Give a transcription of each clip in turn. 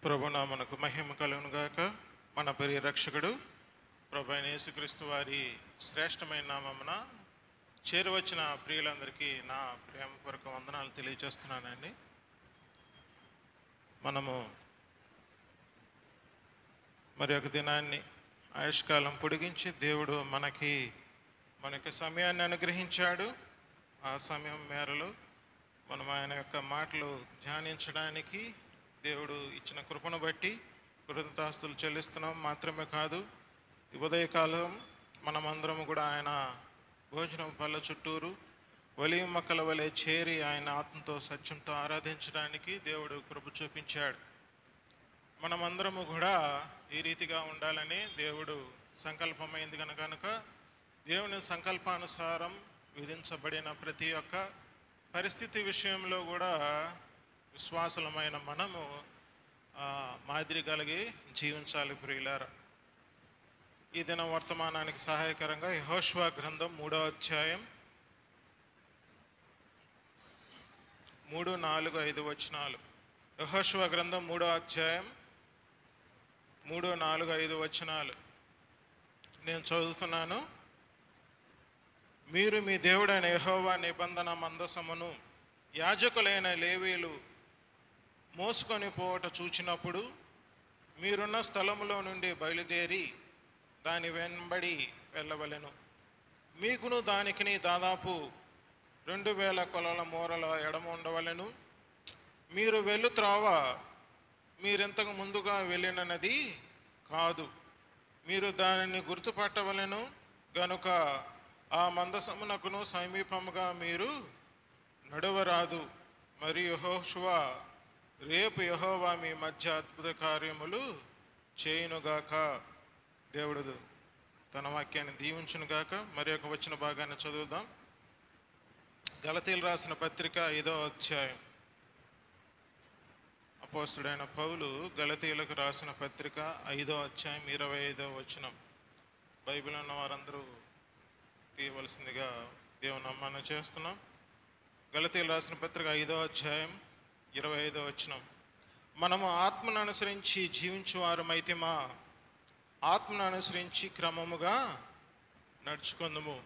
ప్రభునామనకు మహిమ కలుగును గాక. మన ప్రియ రక్షకుడు ప్రభు అయిన యేసుక్రీస్తు వారి శ్రేష్టమైన నామమున చేరువచ్చిన ప్రియులందరికీ నా ప్రేమపూర్వక వందనాలు తెలియజేస్తున్నానండి. మనము మరి ఒక దినాన్ని ఆయుష్కాలం పొడిగించి దేవుడు మనకి సమయాన్ని అనుగ్రహించాడు. ఆ సమయం మేరలో మనం ఆయన యొక్క మాటలు ధ్యానించడానికి దేవుడు ఇచ్చిన కృపను బట్టి కృతజ్ఞతాస్తులు చెల్లిస్తున్నాం. మాత్రమే కాదు, ఈ ఉదయకాలం మనమందరం కూడా ఆయన భోజనం పళ్ళ చుట్టూరు ఒలీవ మొక్కల వలె చేరి ఆయన ఆత్మతో సత్యంతో ఆరాధించడానికి దేవుడు కృప చూపించాడు. మనమందరము కూడా ఈ రీతిగా ఉండాలని దేవుడు సంకల్పమైంది కనుక దేవుని సంకల్పానుసారం విధించబడిన ప్రతి ఒక్క పరిస్థితి విషయంలో కూడా విశ్వాసులమైన మనము మాదిరి కలిగి జీవించాలి ప్రియులారా. ఈ దిన వర్తమానానికి సహాయకరంగా యెహోషువ గ్రంథం 3వ అధ్యాయం 3, 4, 5 వచనాలు. యెహోషువ గ్రంథం 3వ అధ్యాయం 3, 4, 5 వచనాలు నేను చదువుతున్నాను. మీరు మీ దేవుడైన యెహోవా నిబంధన మందసమును యాజకులైన లేవీయులు మోసుకొని పోవట చూచినప్పుడు మీరున్న స్థలములో నుండి బయలుదేరి దాని వెంబడి వెళ్ళవలెను. మీకును దానికిని దాదాపు 2000 కొలల మూరల ఎడమ ఉండవలెను. మీరు వెళ్ళు త్రోవ మీరింతకు ముందుగా వెళ్ళినది కాదు. మీరు దానిని గుర్తుపట్టవలెను గనుక ఆ మందసమునకును సమీపముగా మీరు నడవరాదు. మరియు యెహోషువ రేపు యెహోవా మీ మధ్య అద్భుత కార్యములు చేయునుగాక. దేవుడు తన వాక్యాన్ని దీవించునుగాక. మరి ఒక వచ్చిన భాగాన్ని చదువుదాం. గలతీయులు రాసిన పత్రిక 5వ అధ్యాయం. అపోస్తుడైన పౌలు గలతీయులకు రాసిన పత్రిక 5వ అధ్యాయం 25వ వచనం. బైబిల్ ఉన్న వారందరూ తీయవలసిందిగా దేవుని నామమున చేస్తున్నాం. గలతీయులు రాసిన పత్రిక 5వ అధ్యాయం 25వ వచనం. మనము ఆత్మను అనుసరించి జీవించువారమైతే మా ఆత్మను అనుసరించి క్రమముగా నడుచుకుందాము.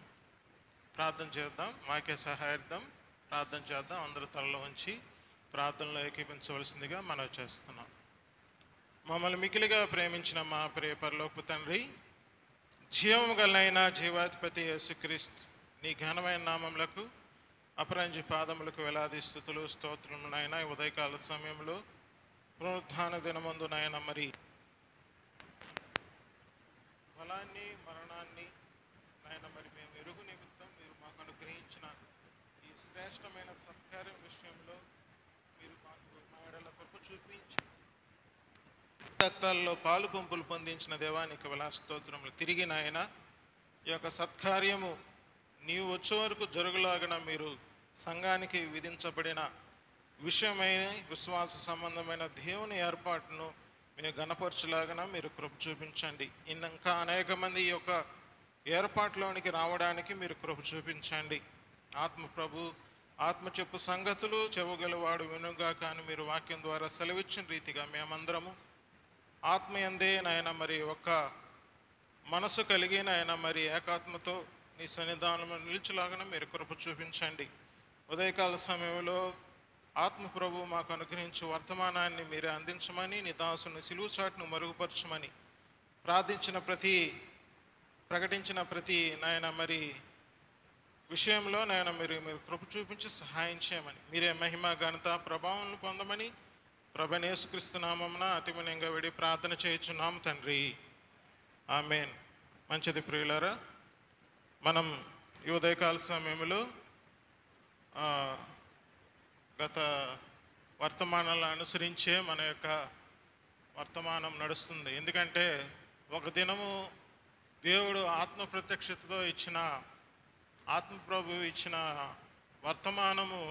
ప్రార్థన చేద్దాం. మాకే సహాయార్థం ప్రార్థన చేద్దాం. అందరూ తలలో ఉంచి ప్రార్థనలో ఏకీపించవలసిందిగా మనం చేస్తున్నాం. మమ్మల్ని మికిలిగా ప్రేమించిన మా ప్రియ పరలోకపు తండ్రి, జీవము గలైన జీవాధిపతి యేసుక్రీస్తు నీ ఘనమైన నామములకు అపరంజి పాదములకు వేలాది స్థుతులు స్తోత్రములు నాయన. ఉదయకాల సమయంలో పునరుత్థాన దినమందు నాయన మరి ఫలాన్ని మరణాన్ని నాయన మరి మేము ఎరుగు నిమిత్తం మీరు మాకు అనుగ్రహించిన ఈ శ్రేష్టమైన సత్కార్యం విషయంలో మీరు మాకు మాడల కృప చూపించి రక్తాల్లో పాలు పంపులు పొందించిన దేవానికి వేలా స్తోత్రములు. తిరిగి నాయన ఈ యొక్క సత్కార్యము నీవు వచ్చే వరకు జరుగులాగన మీరు సంఘానికి విధించబడిన విషయమైన విశ్వాస సంబంధమైన దేవుని ఏర్పాటును మీరు గణపరచులాగన మీరు కృప చూపించండి. ఇంకా అనేక మంది ఈ యొక్క ఏర్పాటులోనికి రావడానికి మీరు కృప చూపించండి. ఆత్మ చెప్పు సంగతులు చెవగలవాడు వినుగా కానీ మీరు వాక్యం ద్వారా సెలవిచ్చిన రీతిగా మేమందరము ఆత్మయందే నాయన మరి ఒక మనసు కలిగి నాయన మరి ఏకాత్మతో నీ సన్నిధానంలో నిలిచిలాగా మీరు కృప చూపించండి. ఉదయకాల సమయంలో ఆత్మ ప్రభు మాకు అనుగ్రహించి వర్తమానాన్ని మీరే అందించమని, నీ దాసుని సిలువ చాటును మరుగుపరచమని ప్రకటించిన ప్రతి నాయన మరి విషయంలో నాయన మీరు కృప చూపించి సహాయం చేయమని, మీరే మహిమ ఘనత ప్రభావం పొందమని ప్రభువైన యేసుక్రీస్తు నామమున అతి వినయంగా వేడి ప్రార్థన చేయుచున్నాము తండ్రి. ఆమేన్. మంచిది ప్రియులారా, మనం ఈ ఉదయకాల సమయంలో గత వర్తమానాలను అనుసరించే మన యొక్క వర్తమానం నడుస్తుంది. ఎందుకంటే ఒక దినము దేవుడు ఆత్మ ప్రత్యక్షతతో ఆత్మప్రభు ఇచ్చిన వర్తమానము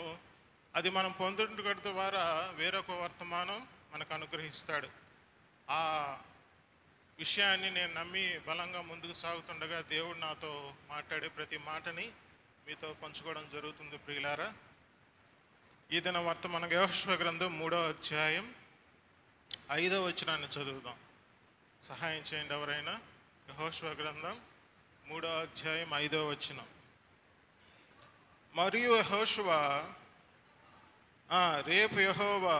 అది మనం పొందుట ద్వారా వేరొక వర్తమానం మనకు అనుగ్రహిస్తాడు. ఆ విషయాన్ని నేను నమ్మి బలంగా ముందుకు సాగుతుండగా దేవుడు నాతో మాట్లాడే ప్రతి మాటని మీతో పంచుకోవడం జరుగుతుంది ప్రియులారా. ఈ దిన వర్తమానం యెహోషువ గ్రంథం 3వ అధ్యాయం 5వ వచనాన్ని చదువుదాం. సహాయం చేయండి ఎవరైనా. యెహోషువ గ్రంథం 3వ అధ్యాయం 5వ వచనం. మరియు యెహోషువ రేపు యెహోవా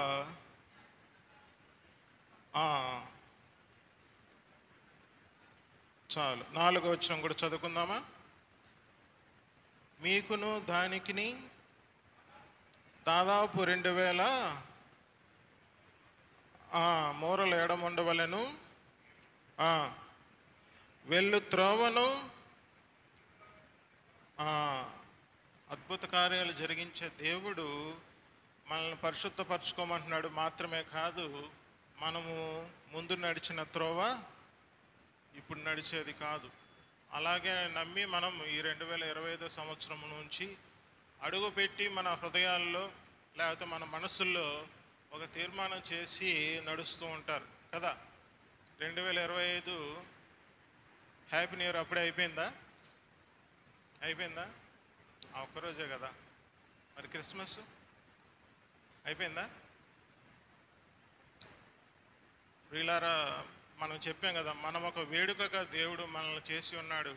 చాలు 4వ వచనం కూడా చదువుకుందామా. మీకును దానికిని దాదాపు 2000 మూరలు ఎడముండవలెను. వెళ్ళు త్రోవను అద్భుత కార్యాలు జరిగించే దేవుడు మనల్ని పరిశుద్ధపరచుకోమంటున్నాడు. మాత్రమే కాదు, మనము ముందు నడిచిన త్రోవ ఇప్పుడు నడిచేది కాదు. అలాగే నమ్మి మనం ఈ 2025 సంవత్సరం నుంచి అడుగుపెట్టి మన హృదయాల్లో లేకపోతే మన మనసుల్లో ఒక తీర్మానం చేసి నడుస్తూ ఉంటారు కదా. 2025 హ్యాపీ న్యూ ఇయర్ అప్పుడే అయిపోయిందా? ఒక్కరోజే కదా. మరి క్రిస్మస్ అయిపోయిందా? ప్రియులారా, మనం చెప్పాం కదా, మనం ఒక వేడుకగా దేవుడు మనల్ని చేసి ఉన్నాడు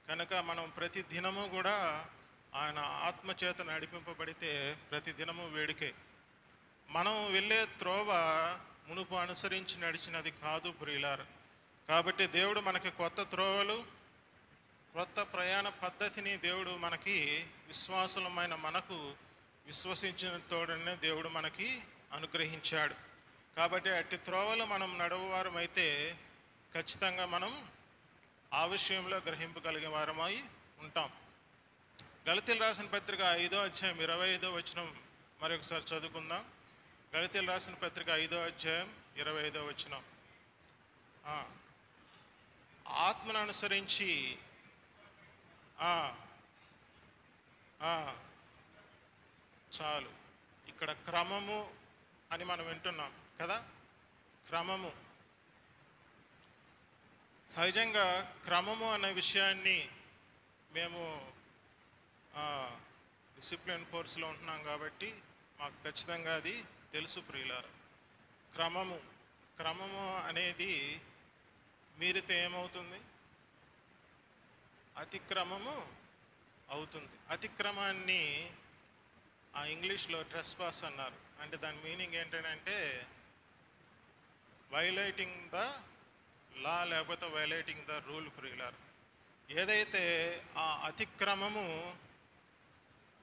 కనుక మనం ప్రతి దినము కూడా ఆయన ఆత్మచేత నడిపింపబడితే ప్రతి దినము వేడుకే. మనం వెళ్ళే త్రోవ మునుపు అనుసరించి నడిచినది కాదు ప్రియులారా. కాబట్టి దేవుడు మనకి కొత్త త్రోవలు, కొత్త ప్రయాణ పద్ధతిని దేవుడు మనకి విశ్వాసులమైన మనకు విశ్వసించిన తోడనే దేవుడు మనకి అనుగ్రహించాడు. కాబట్టి అట్టి త్రోవలు మనం నడవవారం అయితే ఖచ్చితంగా మనం ఆ విషయంలో గ్రహింపగలిగే వారమై ఉంటాం. గలతీయులు రాసిన పత్రిక 5వ అధ్యాయం 25వ వచనం మరొకసారి చదువుకుందాం. గలతీయులు రాసిన పత్రిక 5వ అధ్యాయం 25వ వచనం. ఆత్మను అనుసరించి చాలు. ఇక్కడ క్రమము అని మనం వింటున్నాం కదా. క్రమము, సహజంగా క్రమము అనే విషయాన్ని మేము డిసిప్లిన్ కోర్సులో ఉంటున్నాం కాబట్టి మాకు ఖచ్చితంగా అది తెలుసు ప్రియులారా. క్రమము అనేది మీరితే ఏమవుతుంది? అతిక్రమము అవుతుంది. అతిక్రమాన్ని ఇంగ్లీష్లో ట్రెస్పాస్ అన్నారు. అంటే దాని మీనింగ్ ఏంటంటే వైలేటింగ్ ద లా, లేకపోతే వైలేటింగ్ ద రూల్ ప్రియులారా. ఏదైతే ఆ అతిక్రమము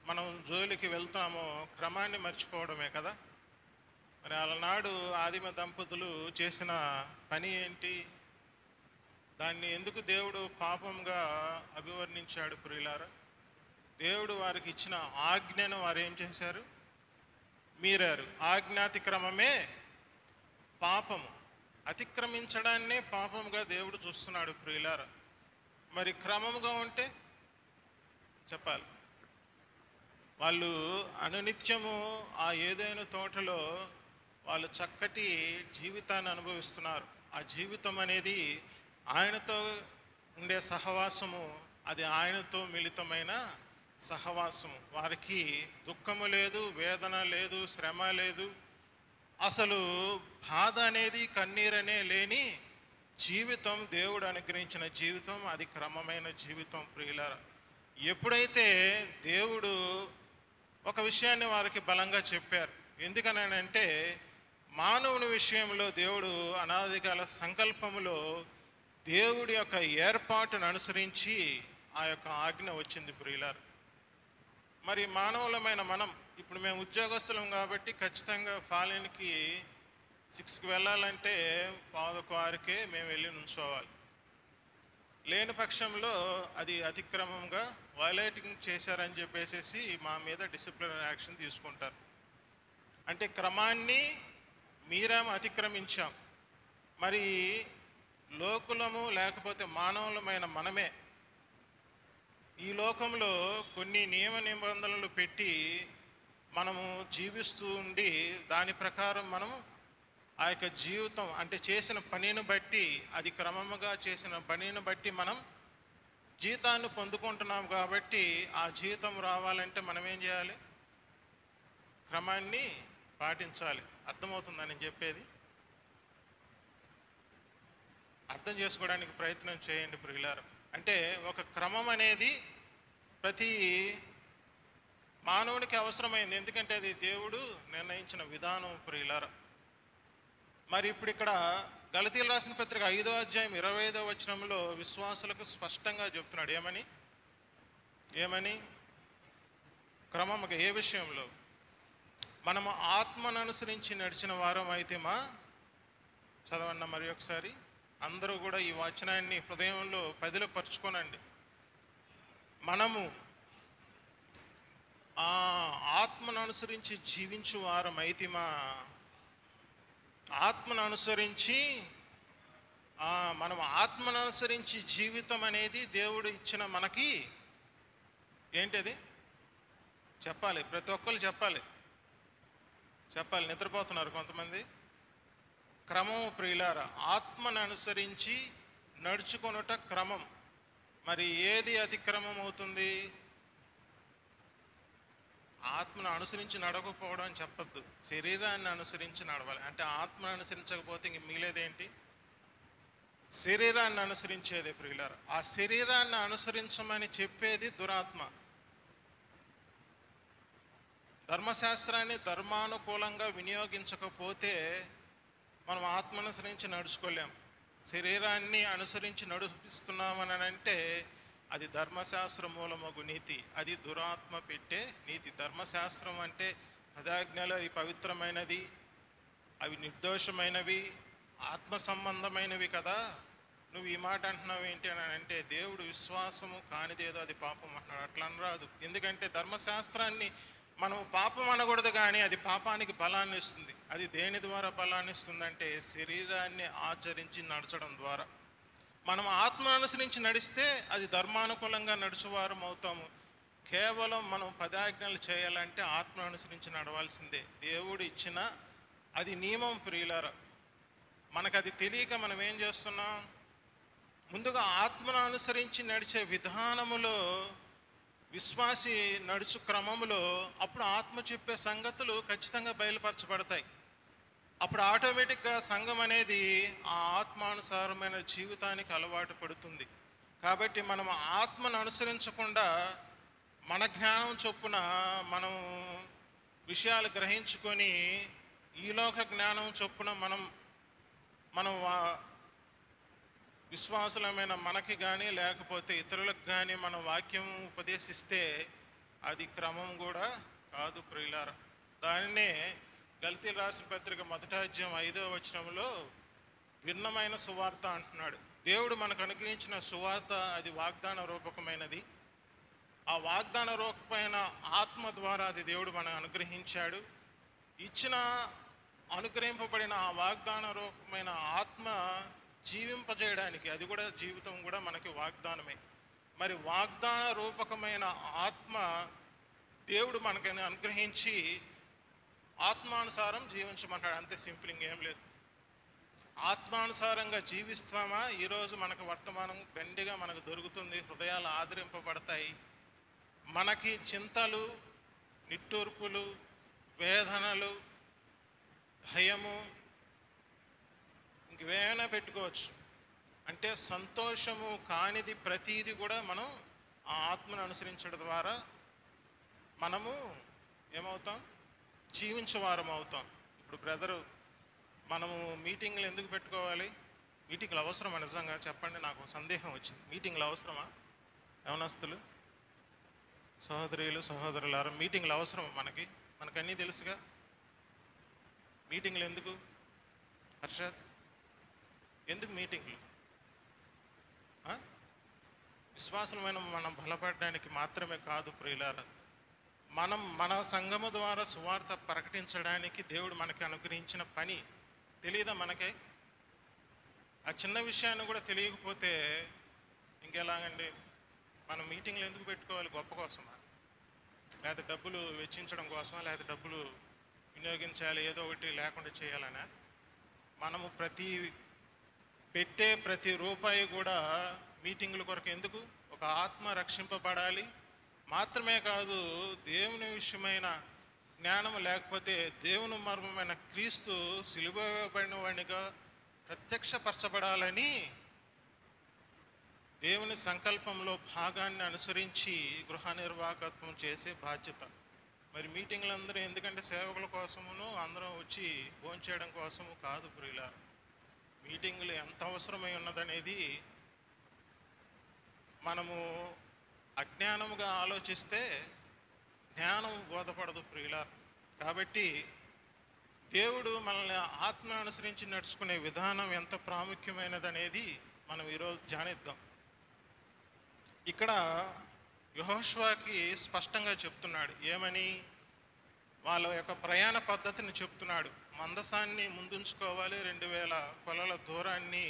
మనం జోలికి వెళ్తామో క్రమాన్ని మర్చిపోవడమే కదా. మరి అలనాడు ఆదిమ దంపతులు చేసిన పని ఏంటి? దాన్ని ఎందుకు దేవుడు పాపంగా అభివర్ణించాడు ప్రియులారా? దేవుడు వారికి ఇచ్చిన ఆజ్ఞను వారు ఏం చేశారు? మీరారు. ఆజ్ఞాతిక్రమమే పాపము. అతిక్రమించడాన్నే పాపంగా దేవుడు చూస్తున్నాడు ప్రియులారా. మరి క్రమముగా ఉంటే చెప్పాలి. వాళ్ళు అనునిత్యము ఆ ఏదైనా తోటలో వాళ్ళు చక్కటి జీవితాన్ని అనుభవిస్తున్నారు. ఆ జీవితం అనేది ఆయనతో ఉండే సహవాసము, అది ఆయనతో మిళితమైన సహవాసము. వారికి దుఃఖము లేదు, వేదన లేదు, శ్రమ లేదు, అసలు బాధ అనేది కన్నీరనే లేని జీవితం దేవుడు అనుగ్రహించిన జీవితం. అది క్రమమైన జీవితం ప్రియులారా. ఎప్పుడైతే దేవుడు ఒక విషయాన్ని వారికి బలంగా చెప్పారు. ఎందుకనంటే మానవుని విషయంలో దేవుడు అనాదికాల సంకల్పములో దేవుడి యొక్క ఏర్పాటును అనుసరించి ఆ యొక్క ఆజ్ఞ వచ్చింది ప్రియులారా. మరి మానవులమైన మనం ఇప్పుడు మేము ఉద్యోగస్తులం కాబట్టి ఖచ్చితంగా ఫాలెన్కి 6కి వెళ్ళాలంటే 5:15కే మేము వెళ్ళి నుంచోవాలి. లేని పక్షంలో అది అతిక్రమంగా వైలేటింగ్ చేశారని చెప్పేసి మా మీద డిసిప్లినరీ యాక్షన్ తీసుకుంటారు. అంటే క్రమాన్ని మీరేమో అతిక్రమించాం. మరి లోకులము లేకపోతే మానవులమైన మనమే ఈ లోకంలో కొన్ని నియమ నిబంధనలు పెట్టి మనము జీవిస్తూ ఉండి దాని ప్రకారం మనం ఆ యొక్క జీవితం అంటే చేసిన పనిని బట్టి, అది క్రమముగా చేసిన పనిని బట్టి మనం జీతాన్ని పొందుకుంటున్నాం. కాబట్టి ఆ జీతం రావాలంటే మనం ఏం చేయాలి? క్రమాన్ని పాటించాలి. అర్థమవుతుందని చెప్పేది. అర్థం చేసుకోవడానికి ప్రయత్నం చేయండి ప్రియులారా. అంటే ఒక క్రమం అనేది ప్రతి మానవునికి అవసరమైంది, ఎందుకంటే అది దేవుడు నిర్ణయించిన విధానం ప్రియులారా. మరి ఇప్పుడు ఇక్కడ గలతీయులు రాసిన పత్రిక 5వ అధ్యాయం 25వ వచనంలో విశ్వాసులకు స్పష్టంగా చెప్తున్నాడు. ఏమని క్రమముగా ఏ విషయంలో? మనము ఆత్మను అనుసరించి నడిచిన వారం అయితే చదవన్న మరి ఒకసారి అందరూ కూడా ఈ వచనాన్ని హృదయంలో పదిలపరుచుకోనండి. మనము ఆ ఆత్మను అనుసరించి జీవించు వారం అయితే ఆత్మను అనుసరించి మనం ఆత్మను అనుసరించి జీవితం అనేది దేవుడు ఇచ్చిన మనకి ఏంటిది చెప్పాలి, ప్రతి ఒక్కరు చెప్పాలి. నిద్రపోతున్నారు కొంతమంది. క్రమం ప్రియులారా, ఆత్మను అనుసరించి నడుచుకొనుట క్రమం. మరి ఏది అతిక్రమం అవుతుంది? ఆత్మను అనుసరించి నడవకపోవడం అని చెప్పద్దు, శరీరాన్ని అనుసరించి నడవాలి. అంటే ఆత్మను అనుసరించకపోతే ఇంక మిగిలేదేంటి? శరీరాన్ని అనుసరించేదే ప్రియులారా. ఆ శరీరాన్ని అనుసరించమని చెప్పేది దురాత్మ. ధర్మశాస్త్రాన్ని ధర్మానుకూలంగా వినియోగించకపోతే మనం ఆత్మను అనుసరించి నడుచుకోలేం. శరీరాన్ని అనుసరించి నడిపిస్తున్నామని అంటే అది ధర్మశాస్త్ర మూలమగు నీతి, అది దురాత్మ పెట్టే నీతి. ధర్మశాస్త్రం అంటే పదాజ్ఞలు, అవి పవిత్రమైనది, అవి నిర్దోషమైనవి, ఆత్మ సంబంధమైనవి కదా. నువ్వు ఈ మాట అంటున్నావు ఏంటి అని అంటే దేవుడు విశ్వాసము కానిదేదో అది పాపం అంటున్నాడు. అట్లా అనరాదు. ఎందుకంటే ధర్మశాస్త్రాన్ని మనం పాపం అనకూడదు, కానీ అది పాపానికి బలాన్ని ఇస్తుంది. అది దేని ద్వారా బలాన్ని ఇస్తుందంటే శరీరాన్ని ఆచరించి నడచడం ద్వారా. మనం ఆత్మను అనుసరించి నడిస్తే అది ధర్మానుకూలంగా నడుచువారం అవుతాము. కేవలం మనం పదాజ్ఞలు చేయాలంటే ఆత్మను అనుసరించి నడవాల్సిందే. దేవుడు ఇచ్చిన అది నియమం ప్రియులారా. మనకు అది తెలియక మనం ఏం చేస్తున్నాం? ముందుగా ఆత్మను అనుసరించి నడిచే విధానములో, విశ్వాసి నడుచు క్రమములో అప్పుడు ఆత్మ చెప్పే సంగతులు ఖచ్చితంగా బయలుపరచబడతాయి. అప్పుడు ఆటోమేటిక్గా సంఘం అనేది ఆ ఆత్మానుసారమైన జీవితానికి అలవాటు పడుతుంది. కాబట్టి మనం ఆత్మను అనుసరించకుండా మన జ్ఞానం చొప్పున మనం విషయాలు గ్రహించుకొని ఈలోక జ్ఞానం చొప్పున మనం విశ్వాసులమైన మనకి కానీ లేకపోతే ఇతరులకు కానీ మన వాక్యం ఉపదేశిస్తే అది క్రమం కూడా కాదు ప్రియులారా. దానినే గలతీయులు రాసిన పత్రిక 1వ అధ్యాయం 5వ వచనంలో భిన్నమైన సువార్త అంటున్నాడు. దేవుడు మనకు అనుగ్రహించిన సువార్త అది వాగ్దాన రూపకమైనది. ఆ వాగ్దాన రూపమైన ఆత్మ ద్వారా అది దేవుడు మనకు అనుగ్రహించాడు. అనుగ్రహింపబడిన ఆ వాగ్దాన రూపమైన ఆత్మ జీవింపజేయడానికి, అది కూడా జీవితం కూడా మనకి వాగ్దానమే. మరి వాగ్దాన రూపకమైన ఆత్మ దేవుడు మనకి అనుగ్రహించి ఆత్మానుసారం జీవించమంటాడు. అంతే, సింపుల్, ఇంకేం లేదు. ఆత్మానుసారంగా జీవిస్తామా? ఈరోజు మనకు వర్తమానం దండిగా మనకు దొరుకుతుంది. హృదయాలు ఆదరింపబడతాయి. మనకి చింతలు, నిట్టూర్పులు, వేదనలు, భయము ఇంకేమైనా పెట్టుకోవచ్చు. అంటే సంతోషము కానిది ప్రతీది కూడా మనం ఆ ఆత్మను అనుసరించడం ద్వారా మనము ఏమవుతాం? జీవించేవారం అవుతాం. ఇప్పుడు బ్రదరు, మనము మీటింగ్లు ఎందుకు పెట్టుకోవాలి? మీటింగ్లు అవసరమా? నిజంగా చెప్పండి, నాకు సందేహం వచ్చింది. మీటింగ్లు అవసరమా? యవనస్తులు, సహోదరులు, సహోదరులారా, మీటింగ్లు అవసరమా? మనకన్నీ తెలుసుగా. మీటింగ్లు ఎందుకు? హర్షద్, ఎందుకు మీటింగ్లు? విశ్వాసమైన మనం బలపడడానికి మాత్రమే కాదు ప్రియులారా, మన సంఘము ద్వారా సువార్త ప్రకటించడానికి దేవుడు మనకి అనుగ్రహించిన పని తెలియదా మనకే? ఆ చిన్న విషయాన్ని కూడా తెలియకపోతే ఇంకెలాగండి? మనం మీటింగ్లు ఎందుకు పెట్టుకోవాలి? గొప్ప కోసమా? లేదా డబ్బులు వెచ్చించడం కోసమా? లేదా డబ్బులు వినియోగించాలి, ఏదో ఒకటి లేకుండా చేయాలనా? మనము ప్రతి రూపాయి కూడా మీటింగుల కొరకు ఎందుకు? ఒక ఆత్మ రక్షింపబడాలి మాత్రమే కాదు, దేవుని విషయమైన జ్ఞానం లేకపోతే దేవుని మర్మమైన క్రీస్తు సిలువ వేయబడిన వాడిగా ప్రత్యక్షపరచబడాలని దేవుని సంకల్పంలో భాగాన్ని అనుసరించి గృహ నిర్వాహకత్వం చేసే బాధ్యత. మరి మీటింగ్లందరూ ఎందుకంటే సేవకుల కోసమును అందరం వచ్చి భోంచేయడం కోసము కాదు ప్రియులారా. మీటింగులు ఎంత అవసరమై ఉన్నదనేది మనము అజ్ఞానముగా ఆలోచిస్తే జ్ఞానం బోధపడదు ప్రియులారా. కాబట్టి దేవుడు మనల్ని ఆత్మ అనుసరించి నడుచుకునే విధానం ఎంత ప్రాముఖ్యమైనదనేది మనం ఈరోజు ధ్యానిద్దాం. ఇక్కడ యెహోషువకి స్పష్టంగా చెప్తున్నాడు. ఏమని? వాళ్ళ యొక్క ప్రయాణ పద్ధతిని చెప్తున్నాడు. మందసాన్ని ముందుంచుకోవాలి, 2000 కొలల దూరాన్ని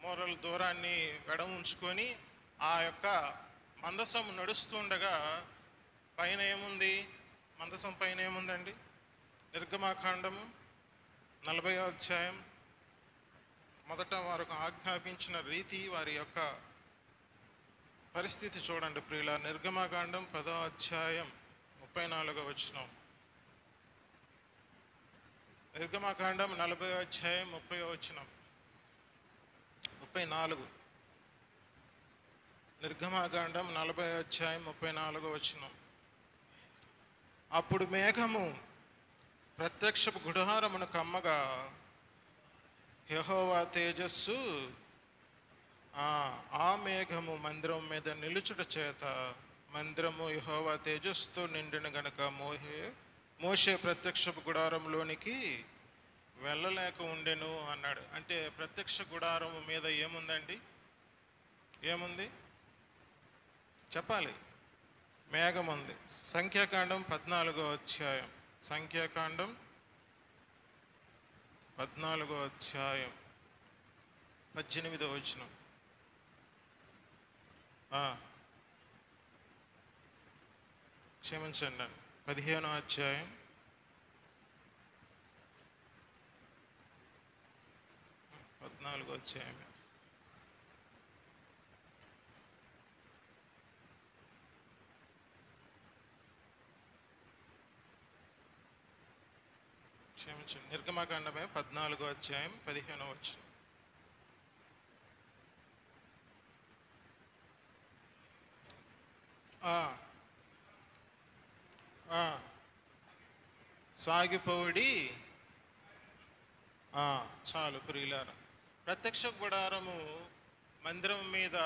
మూరల దూరాన్ని వెడ ఉంచుకొని ఆ యొక్క మందసం నడుస్తుండగా పైన ఏముంది? మందసం పైన ఏముందండి? నిర్గమాకాండము 40వ అధ్యాయం మొదట వారికి ఆజ్ఞాపించిన రీతి, వారి యొక్క పరిస్థితి చూడండి ప్రియుల. నిర్గమాకాండం 10వ అధ్యాయం 34వ వచనం. నిర్గమాకాండం 40వ అధ్యాయం 30వ వచనం. 34. నిర్గమాకాండం 40వ అధ్యాయం 34వ వచనం. అప్పుడు మేఘము ప్రత్యక్షపు గుడారమును కమ్మగా యెహోవా తేజస్సు ఆ మేఘము మందిరం మీద నిలుచుట చేత మందిరము యెహోవా తేజస్సుతో నిండిన గనుక మోషే ప్రత్యక్షపు గుడారంలోనికి వెళ్ళలేక ఉండెను అన్నాడు. అంటే ప్రత్యక్ష గుడారము మీద ఏముందండి? ఏముంది చెప్పాలి? మేఘం ఉంది. సంఖ్యాకాండం 14వ అధ్యాయం. సంఖ్యాకాండం 14వ అధ్యాయం 18వ వచనం. క్షమించండి, 15వ అధ్యాయం 14వ అధ్యాయం. క్షమించండి, నిర్గమాకాండమే 14వ అధ్యాయం 15వ వచనం. సాగిపోడి. చాలు ప్రియులారా. ప్రత్యక్ష గుడారము మందిరం మీద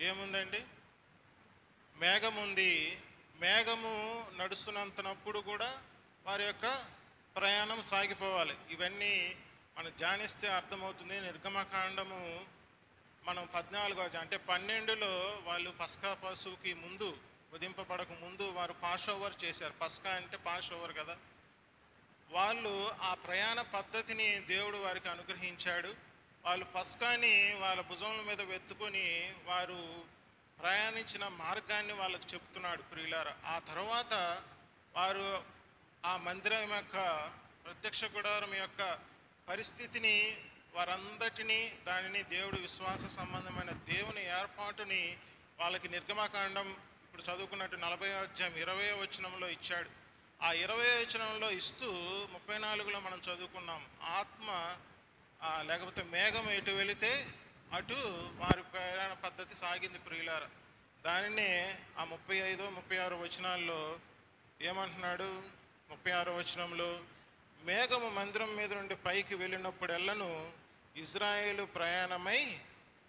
ఏముందండి? మేఘం ఉంది. మేఘము నడుస్తున్నంతనప్పుడు కూడా వారి యొక్క ప్రయాణం సాగిపోవాలి. ఇవన్నీ మనం ధ్యానిస్తే అర్థమవుతుంది. నిర్గమకాండము మనం 14 అంటే 12లో వాళ్ళు పస్కా పశువుకి ముందు, ఉదింపబడక ముందు వారు పాస్ ఓవర్ చేశారు. పస్కా అంటే పాస్ ఓవర్ కదా. వాళ్ళు ఆ ప్రయాణ పద్ధతిని దేవుడు వారికి అనుగ్రహించాడు. వాళ్ళు పస్కాని వాళ్ళ భుజముల మీద వెత్తుకొని వారు ప్రయాణించిన మార్గాన్ని వాళ్ళకు చెప్తున్నాడు ప్రియులారా. ఆ తర్వాత వారు ఆ మందిరం యొక్క ప్రత్యక్ష గుడారం యొక్క పరిస్థితిని, వారందటినీ, దానిని దేవుడు విశ్వాస సంబంధమైన దేవుని ఏర్పాటుని వాళ్ళకి నిర్గమాకాండం ఇప్పుడు చదువుకున్నట్టు 40వ అధ్యాయం 20వ వచనంలో ఇచ్చాడు. ఆ 20వ వచనంలో ఇస్తూ 34లో మనం చదువుకున్నాం. ఆత్మ లేకపోతే మేఘం ఎటు వెళితే అటు వారి ప్రయాణ పద్ధతి సాగింది ప్రియులారా. దానినే ఆ 35, 36 వచనాల్లో ఏమంటున్నాడు? 36వ వచనంలో, మేఘము మందిరం మీద నుండి పైకి వెళ్ళినప్పుడెల్లను ఇజ్రాయేలు ప్రయాణమై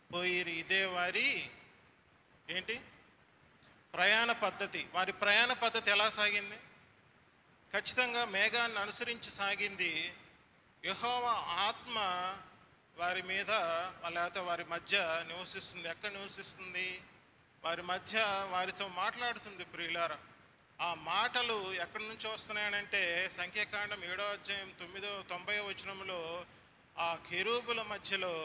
పోయిరి. ఇదే వారి ఏంటి ప్రయాణ పద్ధతి. వారి ప్రయాణ పద్ధతి ఎలా సాగింది? ఖచ్చితంగా మేఘాన్ని అనుసరించి సాగింది. యెహోవా ఆత్మ వారి మీద, లేకపోతే వారి మధ్య నివసిస్తుంది. ఎక్కడ నివసిస్తుంది? వారి మధ్య వారితో మాట్లాడుతుంది ప్రియులారా. ఆ మాటలు ఎక్కడి నుంచి వస్తున్నాయనంటే సంఖ్యాకాండం 7వ అధ్యాయం 90వ వచనంలో ఆ కెరూబుల మధ్యలో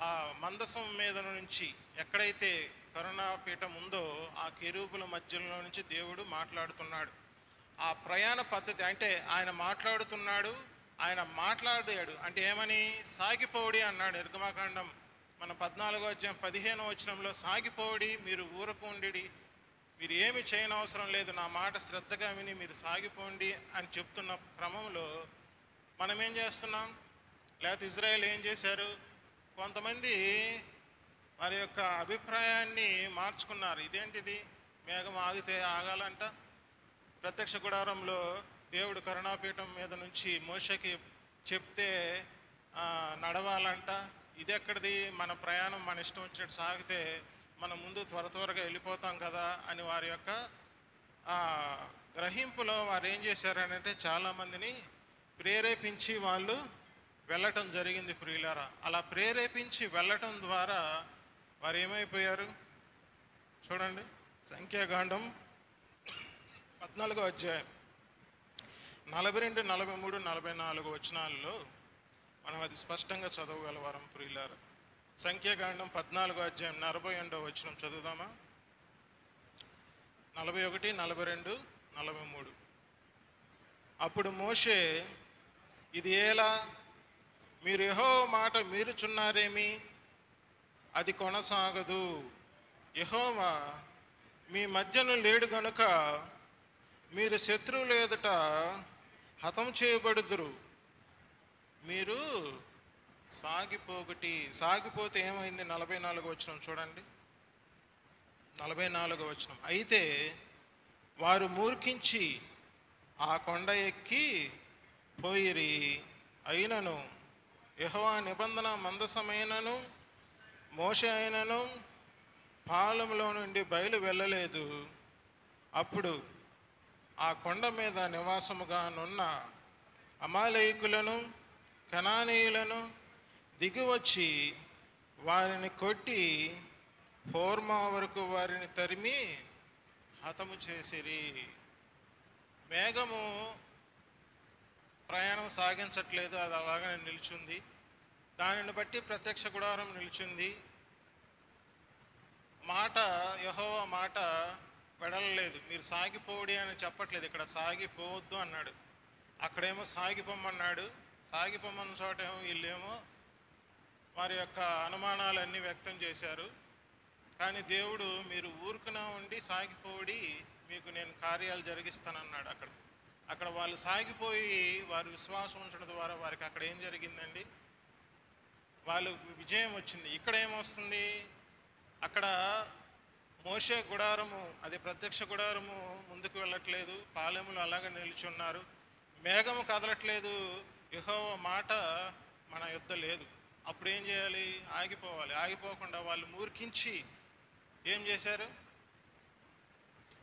ఆ మందసం మీద నుంచి, ఎక్కడైతే కరుణాపీఠం ఉందో ఆ కెరూబుల మధ్యలో నుంచి దేవుడు మాట్లాడుతున్నాడు. ఆ ప్రయాణ పద్ధతి అంటే ఆయన మాట్లాడుతున్నాడు. ఆయన మాట్లాడాడు అంటే ఏమని? సాగిపోడి అన్నాడు. నిర్గమాకాండం మన 14వ అధ్యాయం 15వ వచనంలో, సాగిపోడి, మీరు ఊరకు ఉండి, మీరు ఏమి చేయనవసరం లేదు, నా మాట శ్రద్ధగా విని మీరు సాగిపోండి అని చెప్తున్న క్రమంలో మనం ఏం చేస్తున్నాం? లేకపోతే ఇజ్రాయేల్ ఏం చేశారు? కొంతమంది వారి యొక్క అభిప్రాయాన్ని మార్చుకున్నారు. ఇదేంటిది, మేఘం ఆగితే ఆగాలంట, ప్రత్యక్ష గుడారంలో దేవుడు కరుణాపీఠం మీద నుంచి మోషేకి చెప్తే నడవాలంట, ఇదెక్కడిది, మన ప్రయాణం మన ఇష్టం వచ్చినట్టు సాగితే మనం ముందు త్వరగా వెళ్ళిపోతాం కదా అని వారి యొక్క గ్రహింపులో వారు ఏం చేశారనంటే చాలామందిని ప్రేరేపించి వాళ్ళు వెళ్ళటం జరిగింది ప్రియులారా. అలా ప్రేరేపించి వెళ్ళటం ద్వారా వారు ఏమైపోయారు చూడండి. సంఖ్యాకాండం 14వ అధ్యాయం 42, 43, 44 వచనాల్లో మనం అది స్పష్టంగా చదవగలవారం ప్రియులారా. సంఖ్యాకాండం 14వ అధ్యాయం 48వ వచనం చదువుదామా? 41, 42, 43. అప్పుడు మోషే, ఇది ఎలా, మీరు యెహోవా మాట మీరుచున్నారేమి, అది కొనసాగదు. యెహోవా మీ మధ్యను లేడు గనుక మీరు శత్రువుల ఎదుట హతం చేయబడుదురు. మీరు సాగిపోతే ఏమైంది? 44వ వచనం చూడండి. 44వ వచనం. అయితే వారు మూర్ఖించి ఆ కొండ ఎక్కి పోయిరి, అయినను యెహోవా నిబంధన మందసమైనను మోషే అయినను పాలెములో నుండి బయలు వెళ్ళలేదు. అప్పుడు ఆ కొండ మీద నివాసముగా నున్న అమాలేకులను కనానీయులను దిగివచ్చి వారిని కొట్టి హోర్మా వరకు వారిని తరిమి హతము చేసిరి. మేఘము ప్రయాణం సాగించట్లేదు, అది అలాగనే నిల్చుంది. దానిని బట్టి ప్రత్యక్ష గుడారం నిల్చుంది. మాట, యెహోవా మాట వెడలలేదు. మీరు సాగిపోడి అని చెప్పట్లేదు, ఇక్కడ సాగిపోవద్దు అన్నాడు. అక్కడేమో సాగిపోమన్నాడు. సాగిపోమన్న చోటేమో వీళ్ళేమో వారి యొక్క అనుమానాలన్నీ వ్యక్తం చేశారు. కానీ దేవుడు, మీరు ఊరుకున ఉండి సాగిపోడి, మీకు నేను కార్యాలు జరిగిస్తానన్నాడు. అక్కడ వాళ్ళు సాగిపోయి వారు విశ్వాసం ఉంచడం ద్వారా వారికి అక్కడ ఏం జరిగిందండి? వాళ్ళు విజయం వచ్చింది. ఇక్కడ ఏమొస్తుంది? అక్కడ మోషే గుడారము, అది ప్రత్యక్ష గుడారము ముందుకు వెళ్ళట్లేదు, పాలెములు అలాగే నిల్చున్నారు, మేఘము కదలట్లేదు, యెహోవా మాట మన యుద్ధ లేదు. అప్పుడు ఏం చేయాలి? ఆగిపోవాలి. ఆగిపోకుండా వాళ్ళు మూర్ఖించి ఏం చేశారు?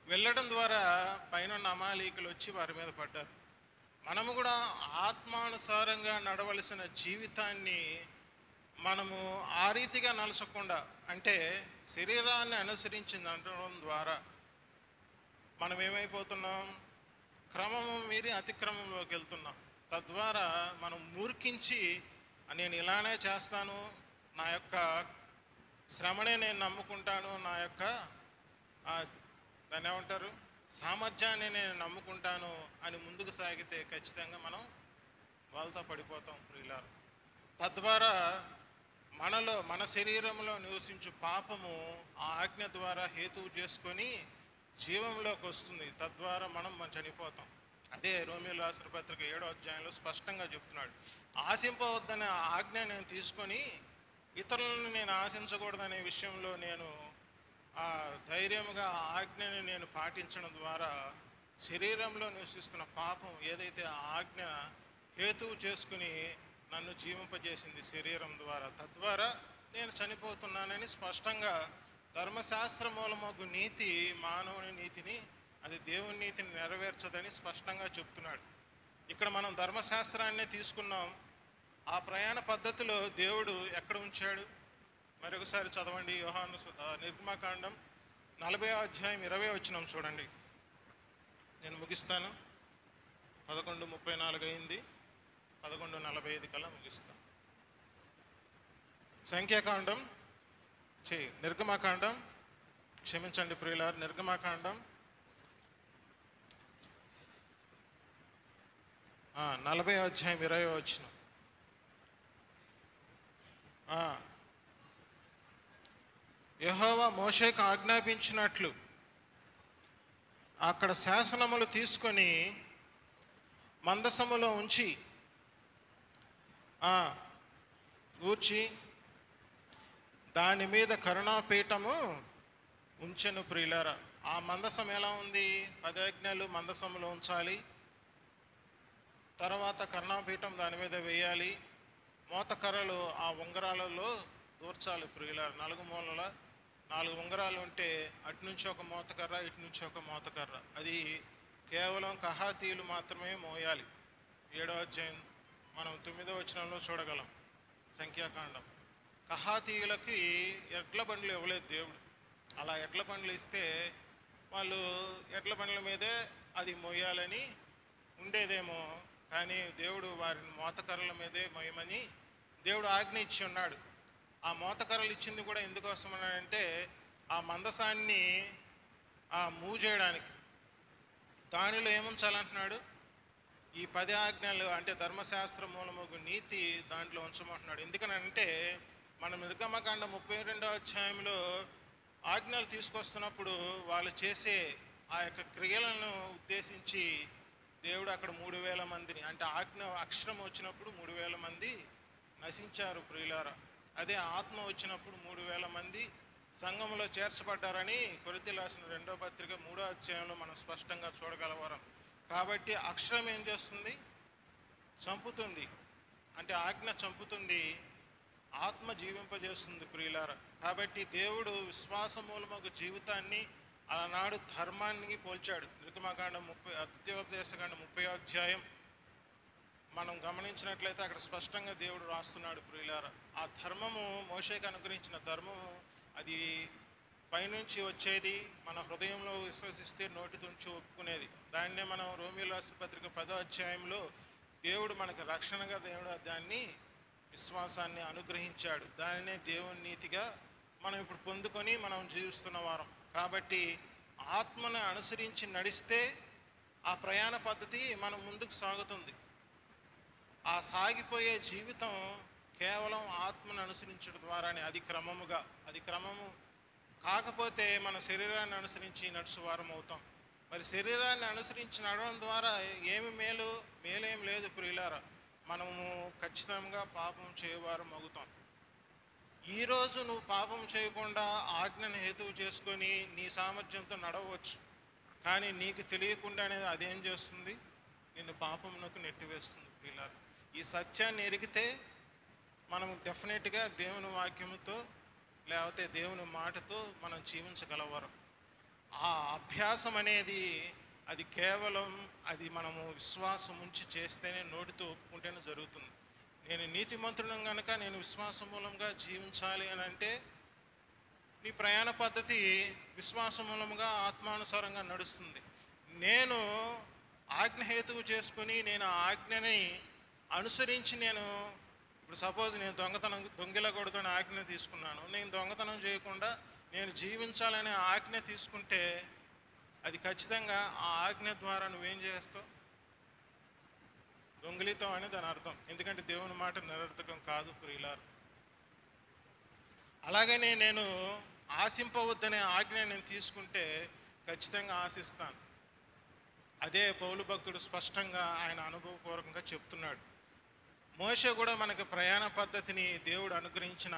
వెళ్ళడం ద్వారా పైన అమాలేకులు వచ్చి వారి మీద పడ్డారు. మనము కూడా ఆత్మానుసారంగా నడవలసిన జీవితాన్ని మనము ఆ రీతిగా నలచకుండా, అంటే శరీరాన్ని అనుసరించి నడవడం ద్వారా మనం ఏమైపోతున్నాం? క్రమము మీరి అతిక్రమంలోకి వెళ్తున్నాం. తద్వారా మనం మూర్ఖించి, నేను ఇలానే చేస్తాను, నా యొక్క శ్రమనే నేను నమ్ముకుంటాను, నా యొక్క దాన్ని ఏమంటారు, సామర్థ్యాన్ని నేను నమ్ముకుంటాను అని ముందుకు సాగితే ఖచ్చితంగా మనం వాళ్ళతో పడిపోతాం ప్రియులారా. తద్వారా మన శరీరంలో నివసించు పాపము ఆ ఆజ్ఞ ద్వారా హేతువు చేసుకొని జీవంలోకి వస్తుంది. తద్వారా మనం చనిపోతాం. అదే రోమీయులకు రాసిన పత్రిక 7వ అధ్యాయంలో స్పష్టంగా చెప్తున్నాడు. ఆశింపవద్దనే ఆజ్ఞ నేను తీసుకొని ఇతరులను నేను ఆశించకూడదనే విషయంలో నేను ధైర్యంగా ఆజ్ఞని నేను పాటించడం ద్వారా శరీరంలో నివసిస్తున్న పాపం ఏదైతే ఆజ్ఞ హేతువు చేసుకుని నన్ను జీవింపజేసింది శరీరం ద్వారా, తద్వారా నేను చనిపోతున్నానని స్పష్టంగా ధర్మశాస్త్ర మూలమగు నీతి మానవుని నీతిని, అది దేవుని నీతిని నెరవేర్చదని స్పష్టంగా చెప్తున్నాడు. ఇక్కడ మనం ధర్మశాస్త్రాన్నే తీసుకున్నాం. ఆ ప్రయాణ పద్ధతిలో దేవుడు ఎక్కడ ఉంచాడు? మరొకసారి చదవండి. యోహాను నిర్గమకాండం 40వ అధ్యాయం 20వ వచనం చూడండి. నేను ముగిస్తాను. 11:34 అయింది. 11:45 కల్లా ముగిస్తాను. సంఖ్యాకాండం నిర్గమకాండం, క్షమించండి ప్రియులారు, నిర్గమకాండం 40వ అధ్యాయం 20వ వచనం. యెహోవా మోషేకు ఆజ్ఞాపించినట్లు అక్కడ శాసనములు తీసుకొని మందసములో ఉంచి ఆ, గూర్చి దాని మీద కరుణాపీఠము ఉంచెను ప్రియులారా. ఆ మందసం ఎలా ఉంది? 10 ఆజ్ఞలు మందసంలో ఉంచాలి, తర్వాత కరుణాపీఠం దాని మీద వేయాలి, మోతకర్రలు ఆ ఉంగరాలలో దూర్చాలి ప్రియులారా. 4 మూలల 4 ఉంగరాలు ఉంటే అటు నుంచి ఒక మోతకర్ర, ఇటు నుంచి ఒక మోతకర్ర. అది కేవలం కహాతీయులు మాత్రమే మోయాలి. 7వ అధ్యాయం మనం 9వ వచనంలో చూడగలం, సంఖ్యాకాండం. కహాతీయులకి ఎడ్ల బండ్లు ఇవ్వలేదు దేవుడు. అలా ఎడ్ల బండ్లు ఇస్తే వాళ్ళు ఎడ్ల బండ్ల మీదే అది మోయాలని ఉండేదేమో, కానీ దేవుడు వారిని మోతకర్రల మీదే మోయమని దేవుడు ఆజ్ఞ ఇచ్చి ఉన్నాడు. ఆ మోతకర్రలు ఇచ్చింది కూడా ఎందుకోసం అంటే ఆ మందసాన్ని మూవ్ చేయడానికి. దానిలో ఏముంచాలంటున్నాడు? ఈ 10 ఆజ్ఞలు అంటే ధర్మశాస్త్ర మూలముగు నీతి దాంట్లో ఉంచమంటున్నాడు. ఎందుకనంటే మనం నిర్గమకాండ 32వ అధ్యాయంలో ఆజ్ఞలు తీసుకొస్తున్నప్పుడు వాళ్ళు చేసే ఆ యొక్క క్రియలను ఉద్దేశించి దేవుడు అక్కడ 3,000 మందిని, అంటే ఆజ్ఞ అక్షరం వచ్చినప్పుడు 3,000 మంది నశించారు ప్రియులారా. అదే ఆత్మ వచ్చినప్పుడు 3,000 మంది సంఘంలో చేర్చబడ్డారని కొరింథీయులకు రాసిన 2వ పత్రిక 3వ అధ్యాయంలో మనం స్పష్టంగా చూడగలవారం. కాబట్టి అక్షరం ఏం చేస్తుంది? చంపుతుంది. అంటే ఆజ్ఞ చంపుతుంది, ఆత్మ జీవింపజేస్తుంది ప్రియులారా. కాబట్టి దేవుడు విశ్వాస మూలమగు జీవితాన్ని ఆనాడు ధర్మాన్ని పోల్చాడు. నిర్గమకాండం ద్వితీయోపదేశకాండం 30వ అధ్యాయం మనం గమనించినట్లయితే అక్కడ స్పష్టంగా దేవుడు రాస్తున్నాడు ప్రియులారా. ఆ ధర్మము, మోషేకి అనుగ్రహించిన ధర్మము, అది పైనుంచి వచ్చేది, మన హృదయంలో విశ్వసిస్తే నోటితోంచి ఒప్పుకునేది. దాన్నే మనం రోమీయులకు రాసిన పత్రిక 10వ అధ్యాయంలో దేవుడు మనకు రక్షణగా దేవుడు దాన్ని విశ్వాసాన్ని అనుగ్రహించాడు. దానినే దేవుని నీతిగా మనం ఇప్పుడు పొందుకొని మనం జీవిస్తున్న వారం. కాబట్టి ఆత్మను అనుసరించి నడిస్తే ఆ ప్రయాణ పద్ధతి మనం ముందుకు సాగుతుంది. ఆ సాగిపోయే జీవితం కేవలం ఆత్మను అనుసరించడం ద్వారానే. అది క్రమము కాకపోతే మన శరీరాన్ని అనుసరించి నడుచువారం అవుతాం. మరి శరీరాన్ని అనుసరించి నడవడం ద్వారా మేలేం లేదు ప్రియులారా. మనము ఖచ్చితంగా పాపం చేయవారం అవుతాం. ఈరోజు నువ్వు పాపం చేయకుండా ఆజ్ఞను హేతువు చేసుకొని నీ సామర్థ్యంతో నడవచ్చు, కానీ నీకు తెలియకుండానే అదేం చేస్తుంది? నిన్ను పాపమునకు నెట్టివేస్తుంది ప్రియులారా. ఈ సత్యాన్ని ఎరిగితే మనం డెఫినెట్గా దేవుని వాక్యముతో లేకపోతే దేవుని మాటతో మనం జీవించగలవారు. ఆ అభ్యాసం అనేది అది కేవలం అది మనము విశ్వాసం ఉంచి చేస్తేనే, నోటితో ఒప్పుకుంటేనే జరుగుతుంది. నేను నీతిమంతుడు కనుక నేను విశ్వాసం మూలంగా జీవించాలి అని అంటే నీ ప్రయాణ పద్ధతి విశ్వాసం మూలంగా ఆత్మానుసారంగా నడుస్తుంది. నేను ఆజ్ఞహేతువు చేసుకుని నేను ఆ ఆజ్ఞని అనుసరించి నేను ఇప్పుడు సపోజ్ నేను దొంగిలకూడదని ఆజ్ఞ తీసుకున్నాను. నేను దొంగతనం చేయకుండా నేను జీవించాలనే ఆజ్ఞ తీసుకుంటే అది ఖచ్చితంగా ఆ ఆజ్ఞ ద్వారా నువ్వేం చేస్తావు? దొంగిలితం అని దాని అర్థం. ఎందుకంటే దేవుని మాట నిరర్థకం కాదు ప్రియులారు. అలాగనే నేను ఆశింపవద్దనే ఆజ్ఞ నేను తీసుకుంటే ఖచ్చితంగా ఆశిస్తాను. అదే పౌలు భక్తుడు స్పష్టంగా ఆయన అనుభవపూర్వకంగా చెప్తున్నాడు. మోషే కూడా మనకి ప్రయాణ పద్ధతిని దేవుడు అనుగ్రహించిన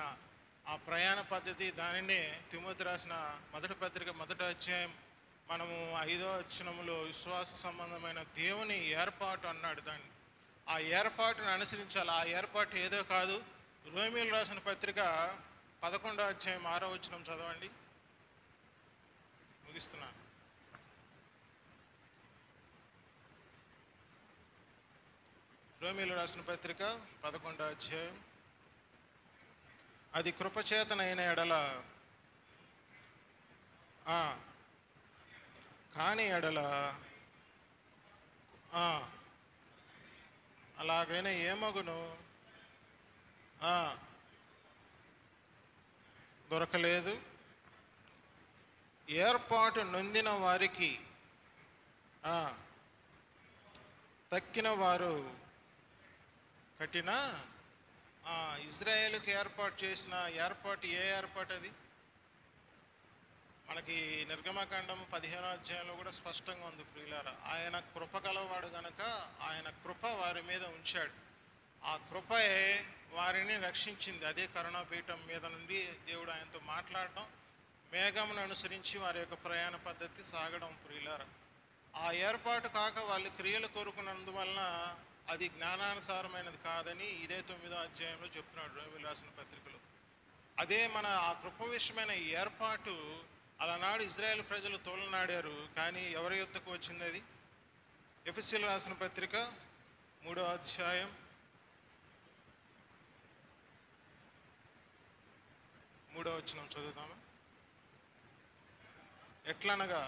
ఆ ప్రయాణ పద్ధతి, దానినే తిమోతి రాసిన 1వ పత్రిక 1వ అధ్యాయం మనము 5వ వచనములో విశ్వాస సంబంధమైన దేవుని ఏర్పాటు అన్నాడు. దాన్ని ఆ ఏర్పాటును అనుసరించాలి. ఆ ఏర్పాటు ఏదో కాదు. రోమీయులకు రాసిన పత్రిక 11వ అధ్యాయం 6వ వచనం చదవండి, ముగిస్తున్నాను. రోమీయులకు రాసిన పత్రిక 11వ అధ్యాయం, అది కృపచేతనైన ఎడల కాని ఎడల అలాగైనా ఏమగును? దొరకలేదు. ఏర్పాటు నొందిన వారికి తక్కిన వారు కట్టిన ఇజ్రాయేలుకి ఏర్పాటు చేసిన ఏర్పాటు ఏ ఏర్పాటు? అది మనకి నిర్గమకాండం 15వ అధ్యాయంలో కూడా స్పష్టంగా ఉంది ప్రియులారా. ఆయన కృప గలవాడు గనక ఆయన కృప వారి మీద ఉంచాడు. ఆ కృపే వారిని రక్షించింది. అదే కరుణాపీఠం మీద నుండి దేవుడు ఆయనతో మాట్లాడటం, మేఘమును అనుసరించి వారి యొక్క ప్రయాణ పద్ధతి సాగడం ప్రియులారా. ఆ ఏర్పాటు కాక వాళ్ళు క్రియలు కోరుకున్నందువలన అది జ్ఞానానుసారమైనది కాదని ఇదే 9వ అధ్యాయంలో చెప్తున్నాడు రోమీయులకు రాసిన పత్రికలో. అదే మన ఆ కృప విషయమైన ఏర్పాటు అలనాడు ఇజ్రాయేల్ ప్రజలు తోలనాడారు, కానీ ఎవరి యుద్ధకు వచ్చింది అది? ఎఫెసీయులకు రాసిన పత్రిక 3వ అధ్యాయం 3వ వచనం చదువుతామా? ఎట్లనగా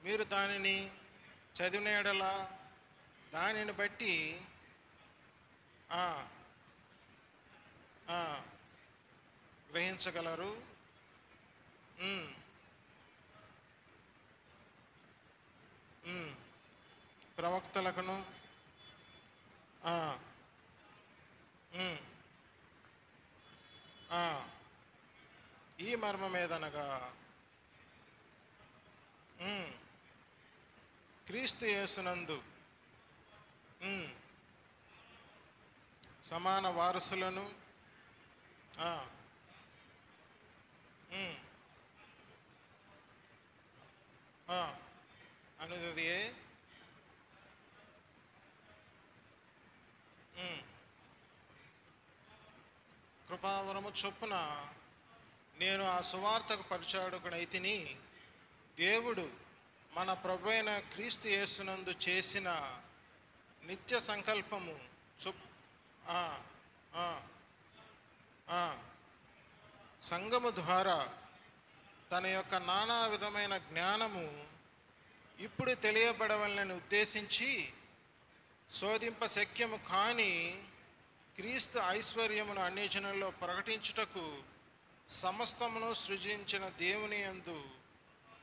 మీరు దానిని చదివిన యెడల దానిని బట్టి గ్రహించగలరు. ప్రవక్తలకును ఈ మర్మమేదనగా క్రీస్తు యేసునందు సమాన వారసులను అనేది కృపావరము చొప్పున నేను ఆ సువార్తకు పరిచారకుడనైతిని. దేవుడు మన ప్రభు అయిన క్రీస్తు యేసునందు చేసిన నిత్య సంకల్పము సంఘము ద్వారా తన యొక్క నానా విధమైన జ్ఞానము ఇప్పుడు తెలియబడవలనని ఉద్దేశించి శోధింప శక్యము కాని క్రీస్తు ఐశ్వర్యమును అన్ని జనుల్లో ప్రకటించుటకు సమస్తమును సృజించిన దేవుని యందు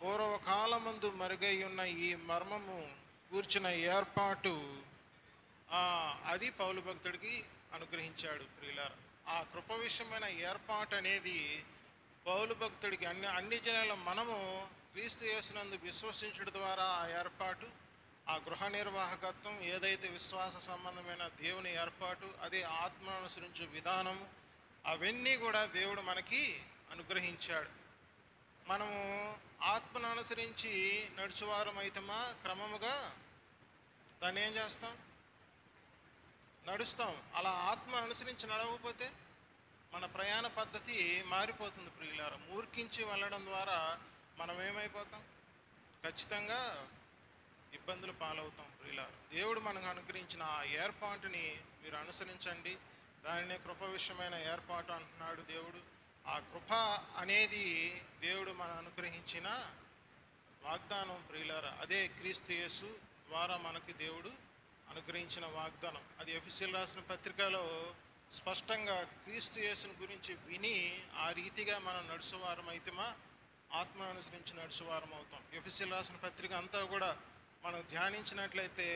పూర్వకాలమందు మరుగై ఉన్న ఈ మర్మము కూర్చిన ఏర్పాటు అది పౌలు భక్తుడికి అనుగ్రహించాడు ప్రియులారా. ఆ కృప విషయమైన ఏర్పాటు అనేది పౌలు భక్తుడికి అన్ని జనాల మనము క్రీస్తు యేసునందు విశ్వసించడం ద్వారా ఆ ఏర్పాటు, ఆ గృహ నిర్వాహకత్వం, ఏదైతే విశ్వాస సంబంధమైన దేవుని ఏర్పాటు, అదే ఆత్మను అనుసరించే విధానము, అవన్నీ కూడా దేవుడు మనకి అనుగ్రహించాడు. మనము ఆత్మను అనుసరించి నడుచువారం అయితమా క్రమముగా దాన్ని ఏం చేస్తాం? నడుస్తాం. అలా ఆత్మను అనుసరించి నడవకపోతే మన ప్రయాణ పద్ధతి మారిపోతుంది ప్రియులారా. మూర్ఖించి వెళ్ళడం ద్వారా మనం ఏమైపోతాం? ఖచ్చితంగా ఇబ్బందులు పాలవుతాం ప్రియులారా. దేవుడు మనకు అనుగ్రహించిన ఆ ఏర్పాటుని మీరు అనుసరించండి. దానినే కృప విషయమైన ఏర్పాటు అంటున్నాడు దేవుడు. ఆ కృప అనేది దేవుడు మనం అనుగ్రహించిన వాగ్దానం ప్రియులారా. అదే క్రీస్తు యేసు ద్వారా మనకి దేవుడు అనుగ్రహించిన వాగ్దానం. అది ఎఫెసీయులకు రాసిన పత్రికలో స్పష్టంగా క్రీస్తు యేసుని గురించి విని ఆ రీతిగా మనం నడుచువారం అయితేమా ఆత్మను అనుసరించి నడుచువారం అవుతాం. ఎఫెసీయులకు రాసిన పత్రిక అంతా కూడా మనం ధ్యానించినట్లయితే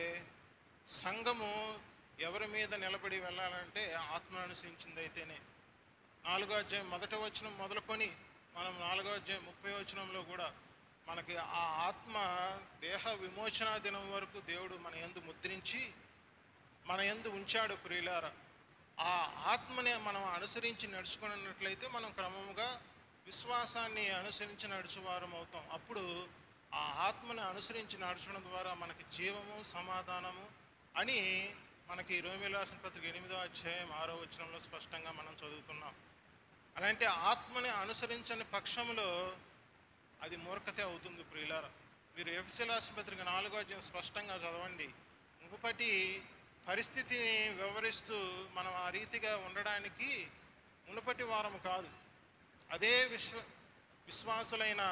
సంఘము ఎవరి మీద నిలబడి వెళ్ళాలంటే ఆత్మను అనుసరించింది అయితేనే. 4వ అధ్యాయం 1వ వచనం మొదలుకొని మనం 4వ అధ్యాయం 30వ వచనంలో కూడా మనకి ఆ ఆత్మ దేహ విమోచన దినం వరకు దేవుడు మన యందు ముద్రించి మన యందు ఉంచాడు ప్రియులారా. ఆ ఆత్మని మనం అనుసరించి నడుచుకున్నట్లయితే మనం క్రమముగా విశ్వాసాన్ని అనుసరించి నడుచువారం అవుతాం. అప్పుడు ఆ ఆత్మని అనుసరించి నడచడం ద్వారా మనకి జీవము, సమాధానము అని మనకి రోమీయులకు రాసిన పత్రిక 8వ అధ్యాయం 6వ వచనంలో స్పష్టంగా మనం చదువుతున్నాం. అలాంటి ఆత్మని అనుసరించని పక్షంలో అది మూర్ఖతే అవుతుంది ప్రియులారా. మీరు ఎఫెసీయులకు రాసిన పత్రిక 4వ అధ్యాయం స్పష్టంగా చదవండి. మునుపటి పరిస్థితిని వివరిస్తూ మనం ఆ రీతిగా ఉండడానికి మునుపటి వారము కాదు. అదే విశ్వాసులైన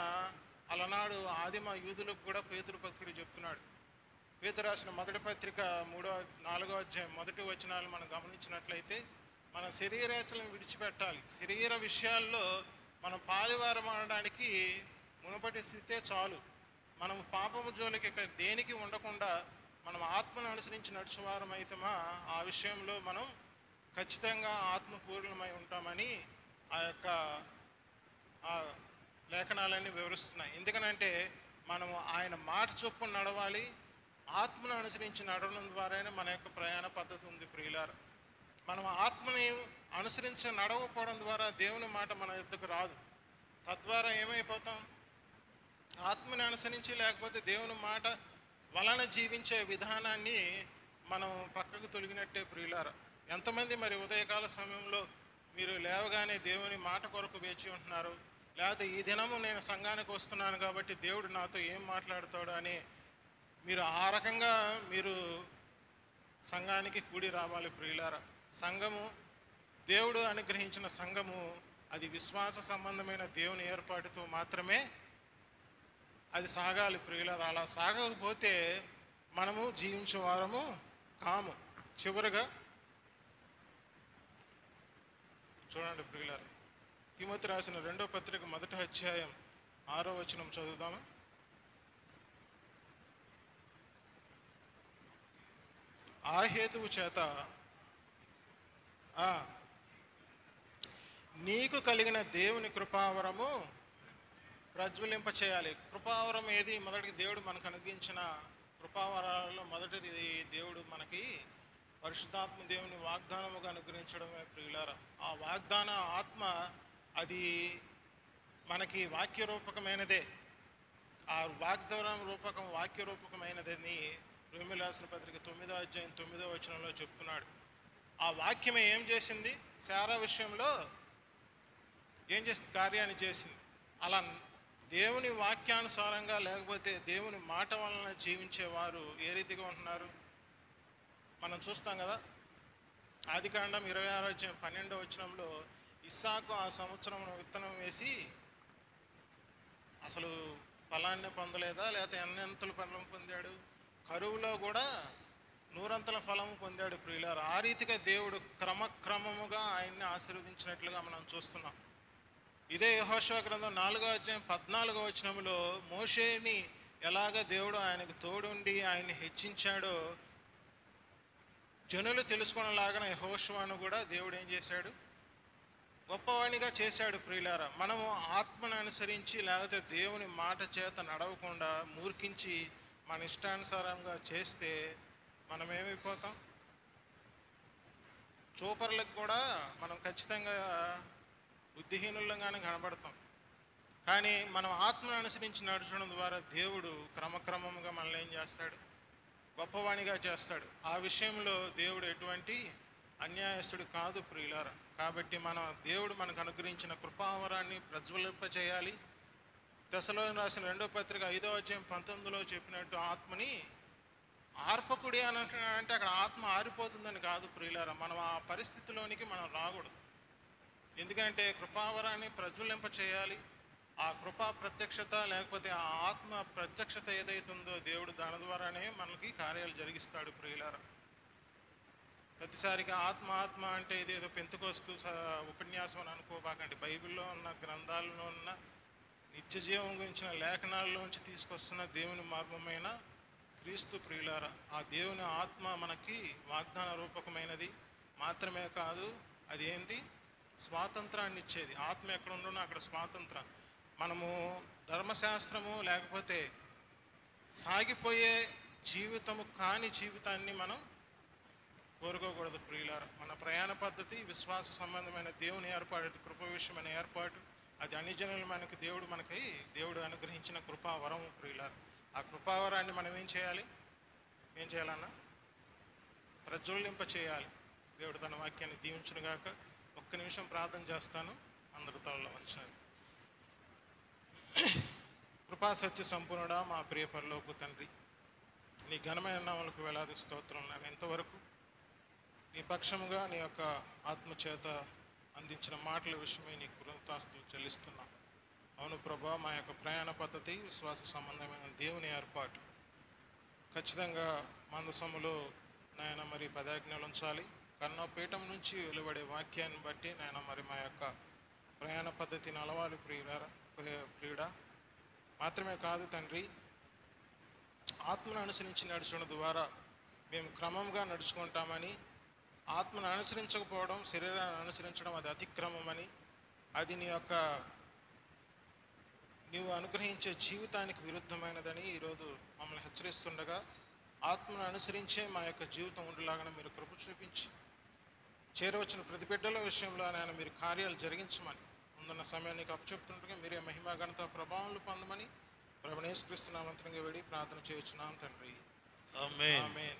అలనాడు ఆదిమ యూదులకు కూడా పేతురు భక్తుడు చెప్తున్నాడు. పేతురు రాసిన మొదటి పత్రిక 4వ అధ్యాయం 1వ వచనాలు మనం గమనించినట్లయితే మన శరీరేచ్ఛలను విడిచిపెట్టాలి. శరీర విషయాల్లో మనం పాలువారం అనడానికి మునుపటి స్థితే చాలు. మనం పాపము జోలికి దేనికి ఉండకుండా మనం ఆత్మను అనుసరించి నడుచువారం అయితేమా ఆ విషయంలో మనం ఖచ్చితంగా ఆత్మపూర్ణమై ఉంటామని ఆ యొక్క లేఖనాలన్నీ వివరిస్తున్నాయి. ఎందుకనంటే మనము ఆయన మాట చొప్పున నడవాలి. ఆత్మను అనుసరించి నడవడం ద్వారానే మన యొక్క ప్రయాణ పద్ధతి ఉంది ప్రియులారా. మనం ఆత్మని అనుసరించి నడవకపోవడం ద్వారా దేవుని మాట మన యొద్దకు రాదు. తద్వారా ఏమైపోతాం? ఆత్మని అనుసరించి లేకపోతే దేవుని మాట వలన జీవించే విధానాన్ని మనం పక్కకు తొలగినట్టే ప్రియులారా. ఎంతమంది మరి ఉదయకాల సమయంలో మీరు లేవగానే దేవుని మాట కొరకు వేచి ఉంటున్నారు? లేకపోతే ఈ దినము నేను సంఘానికి వస్తున్నాను కాబట్టి దేవుడు నాతో ఏం మాట్లాడతాడు అని మీరు ఆ రకంగా మీరు సంఘానికి కూడి రావాలి ప్రియులారా. సంఘము, దేవుడు అనుగ్రహించిన సంఘము, అది విశ్వాస సంబంధమైన దేవుని ఏర్పాటుతో మాత్రమే అది సాగాలి ప్రియులారా. అలా సాగకపోతే మనము జీవించే వారము కాము. చివరిగా చూడండి ప్రియులారా, తిమోతి రాసిన 2వ పత్రిక 1వ అధ్యాయం 6వ వచనం చదువుదాము. ఆ హేతువు చేత నీకు కలిగిన దేవుని కృపావరము ప్రజ్వలింప చేయాలి. కృపావరం ఏది? మొదటికి దేవుడు మనకు అనుగ్రహించిన కృపావరాలలో మొదటిది దేవుడు మనకి పరిశుద్ధాత్మ దేవుని వాగ్దానముగా అనుగ్రహించడమే ప్రియులారా. ఆ వాగ్దాన ఆత్మ అది మనకి వాక్యరూపకమైనదే. ఆ వాగ్దానం రూపకం వాక్యరూపకమైనదని రోమీయులకు రాసిన పత్రిక 9వ అధ్యాయం 9వ వచనంలో చెప్తున్నాడు. ఆ వాక్యమే ఏం చేసింది? శారా విషయంలో ఏం చేసింది? కార్యాన్ని చేసింది. అలా దేవుని వాక్యానుసారంగా లేకపోతే దేవుని మాట వలన జీవించేవారు ఏ రీతిగా ఉంటున్నారు మనం చూస్తాం కదా. ఆదికాండం 26వ అధ్యాయం 12వ వచనంలో ఇస్సాకు ఆ సంవత్సరం విత్తనం వేసి అసలు ఫలాన్ని పొందలేదా, లేకపోతే ఎన్నంతల ఫలం పొందాడు? కరువులో కూడా 100 ఫలం పొందాడు ప్రియులారా. ఆ రీతిగా దేవుడు క్రమక్రమముగా ఆయన్ని ఆశీర్వదించినట్లుగా మనం చూస్తున్నాం. ఇదే యెహోషువ గ్రంథం 4వ అధ్యాయం 14వ వచనంలో మోషేని ఎలాగ దేవుడు ఆయనకు తోడుండి ఆయన్ని హెచ్చించాడో జనులు తెలుసుకునేలాగా యెహోషువను కూడా దేవుడు ఏం చేశాడు? గొప్పవాణిగా చేశాడు ప్రియులారా. మనము ఆత్మను అనుసరించి లేకపోతే దేవుని మాట చేత నడవకుండా మూర్ఖించి మన ఇష్టానుసారంగా చేస్తే మనం ఏమైపోతాం? చూపర్లకు కూడా మనం ఖచ్చితంగా బుద్ధిహీనులంగానే కనబడతాం. కానీ మనం ఆత్మను అనుసరించి నడచడం ద్వారా దేవుడు క్రమక్రమంగా మనల్ని ఏం చేస్తాడు? గొప్పవాణిగా చేస్తాడు. ఆ విషయంలో దేవుడు ఎటువంటి అన్యాయస్తుడు కాదు ప్రియులారా. కాబట్టి దేవుడు మనకు అనుగ్రహించిన కృపావరాన్ని ప్రజ్వలింపచేయాలి. తెస్సలోనికీయులకు రాసిన 2వ పత్రిక 5వ అధ్యాయం 19లో చెప్పినట్టు ఆత్మని ఆర్పకుడి అని అంటే అక్కడ ఆత్మ ఆరిపోతుందని కాదు ప్రియులారా. మనం ఆ పరిస్థితిలోనికి మనం రాకూడదు. ఎందుకంటే కృపావరాన్ని ప్రజ్వలింప చేయాలి. ఆ కృపా ప్రత్యక్షత లేకపోతే ఆ ఆత్మ ప్రత్యక్షత ఏదైతుందో దేవుడు దాని ద్వారానే మనకి కార్యాలు జరిగిస్తాడు ప్రియులారా. ప్రతిసారిగా ఆత్మ ఆత్మ అంటే ఇదేదో పెంతుకొస్తూ ఉపన్యాసం అని అనుకోబాకండి. బైబిల్లో ఉన్న గ్రంథాలలో ఉన్న నిత్య జీవం గురించిన లేఖనాల్లోంచి తీసుకొస్తున్న దేవుని మార్గమైన క్రీస్తు ప్రియులారా. ఆ దేవుని ఆత్మ మనకి వాగ్దాన రూపకమైనది మాత్రమే కాదు, అది ఏంటి? స్వాతంత్రాన్ని ఇచ్చేది. ఆత్మ ఎక్కడ ఉండునో అక్కడ స్వాతంత్రం. మనము ధర్మశాస్త్రము లేకపోతే సాగిపోయే జీవితము కాని జీవితాన్ని మనం కోరుకోకూడదు ప్రియులారా. మన ప్రయాణ పద్ధతి విశ్వాస సంబంధమైన దేవుని ఏర్పాటు, కృప విషయమైన ఏర్పాటు. అది అన్ని జనులు మనకి దేవుడు అనుగ్రహించిన కృపావరము ప్రియులారా. ఆ కృపావరాన్ని మనం ఏం చేయాలన్నా? ప్రజ్వలింప చేయాలి. దేవుడు తన వాక్యాన్ని దీవించునుగాక. ఒక్క నిమిషం ప్రార్థన చేస్తాను. అందరూ తలలో వంచండి. కృపా సత్య సంపూర్ణుడా మా ప్రియ పరలోక తండ్రి, నీ ఘనమైన నామములకు వేలాది స్తోత్రం. నేను ఎంతవరకు నీ పక్షముగా నీ యొక్క ఆత్మచేత అందించిన మాటల విషయమై నీ కృతజ్ఞతాస్తుతులు చెల్లిస్తున్నాం. అవును ప్రభా, మా యొక్క ప్రయాణ పద్ధతి విశ్వాస సంబంధమైన దేవుని ఏర్పాటు ఖచ్చితంగా మందసములో నాయన మరి పదాజ్ఞలు ఉంచాలి. కర్ణపీఠం నుంచి వెలువడే వాక్యాన్ని బట్టి నాయన మరి మా యొక్క ప్రయాణ పద్ధతిని అలవాటు ప్రియుడా మాత్రమే కాదు తండ్రి, ఆత్మను అనుసరించి నడుచడం ద్వారా మేము క్రమంగా నడుచుకుంటామని, ఆత్మను అనుసరించకపోవడం శరీరాన్ని అనుసరించడం అది అతిక్రమమని, అది నీ యొక్క నీవు అనుగ్రహించే జీవితానికి విరుద్ధమైనదని ఈరోజు మమ్మల్ని హెచ్చరిస్తుండగా ఆత్మను అనుసరించే మా యొక్క జీవితం ఉండేలాగా మీరు కృప చూపించి చేరవచ్చిన ప్రతి బిడ్డల విషయంలో నాయన మీరు కార్యాలు జరిగించమని ముందున్న సమయానికి అప్పచెప్తుండగా మీరే మహిమా ఘనత ప్రభావాలు పొందమని ప్రభువైన యేసుక్రీస్తు నామమున వేడి ప్రార్థన చేయుచున్నాం తండ్రి. ఆమేన్. ఆమేన్.